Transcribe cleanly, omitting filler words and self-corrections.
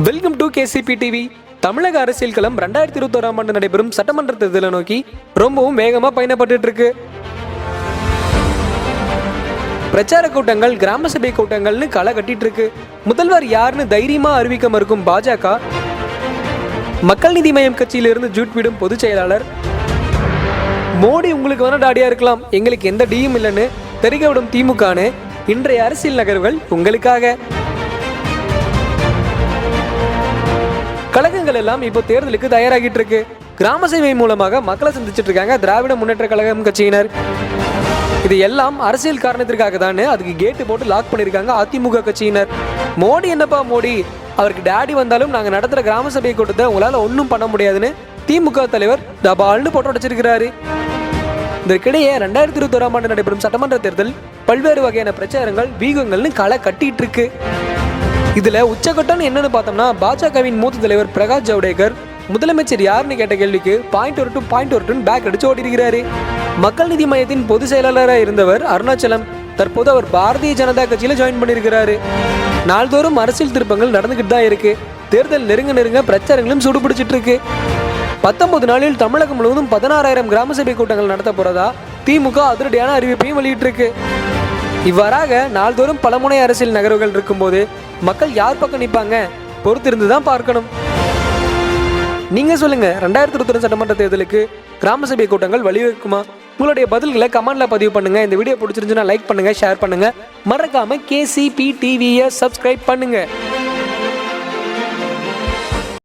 Welcome to KCP TV. தமிழக அரசியல் களம் 2021 ஆண்டு நடைபெறும் சட்டமன்ற தேர்தலை நோக்கி ரொம்பவும் வேகமாக பயணப்பட்டு இருக்கு. பிரச்சார கூட்டங்கள், கிராம சபை கூட்டங்கள்னு களை கட்டிட்டு இருக்கு. முதல்வர் யாருன்னு தைரியமா அறிவிக்க மறுக்கும் பாஜக, மக்கள் நீதி மய்யம் கட்சியிலிருந்து ஜூட் விடும் பொதுச் செயலாளர், மோடி உங்களுக்கு வேணா டாடியா இருக்கலாம், எங்களுக்கு எந்த டியும் இல்லைன்னு தெரிவிக்க விடும் திமுகன்னு இன்றைய அரசியல் நகர்வுகள் உங்களுக்காக. கழகங்கள் எல்லாம் இப்போ தேர்தலுக்கு தயாராகிட்டு இருக்கு. கிராம சேவை மூலமாக மக்களை சந்திச்சிட்டு இருக்காங்க திராவிட முன்னேற்ற கழகம் கட்சியினர். இது எல்லாம் அரசியல் காரணத்திற்காக தானே அதுக்கு கேட்டு போட்டு லாக் பண்ணிருக்காங்க அதிமுக கட்சியினர். மோடி என்னப்பா மோடி, அவருக்கு டாடி வந்தாலும் நாங்க நடத்துற கிராம சபை கூட்டத்தை உங்களால ஒன்றும் பண்ண முடியாதுன்னு திமுக தலைவர் டபால்னு போட்டு உடைச்சிருக்கிறாரு. இதற்கிடையே 2021 ஆண்டு நடைபெறும் சட்டமன்ற தேர்தல் பல்வேறு வகையான பிரச்சாரங்கள், வீகங்கள்னு களை கட்டிட்டு இருக்கு. இதுல உச்சகட்டம் என்னன்னு பார்த்தோம்னா, பாஜகவின் மூத்த தலைவர் பிரகாஷ் ஜவடேகர் முதலமைச்சர் யாருன்னு கேட்ட கேள்விக்கு பாயிண்ட் பேக் அடிச்சு ஓடி இருக்கிறாரு. மக்கள் நீதி மையத்தின் பொதுச் செயலாளராக இருந்தவர் அருணாச்சலம் தற்போது அவர் பாரதிய ஜனதா கட்சியில ஜாயின் பண்ணியிருக்கிறாரு. நாள்தோறும் அரசியல் திருப்பங்கள் நடந்துகிட்டு தான் இருக்கு. தேர்தல் நெருங்க பிரச்சாரங்களும் சூடுபிடிச்சிட்டு இருக்கு. 19 நாளில் தமிழகம் முழுவதும் 16,000 கிராம சபை கூட்டங்கள் நடத்த போறதா திமுக அதிரடியான அறிவிப்பையும் வெளியிட்டிருக்கு. இவ்வாறாக நாள்தோறும் பலமுனை அரசியல் நகர்வுகள் இருக்கும்போது மக்கள் யார் பக்கம் நிற்பாங்க பொறுத்திருந்து தான் பார்க்கணும். நீங்க சொல்லுங்க, 2021 சட்டமன்ற தேர்தலுக்கு கிராம சபை கூட்டங்கள் வழிவகுக்குமா? உங்களுடைய பதில்களை கமெண்ட்ல பதிவு பண்ணுங்க. இந்த வீடியோ பிடிச்சிருந்துச்சுன்னா லைக் பண்ணுங்க, ஷேர் பண்ணுங்க. மறக்காம கேசிபி டிவியை சப்ஸ்கிரைப் பண்ணுங்க.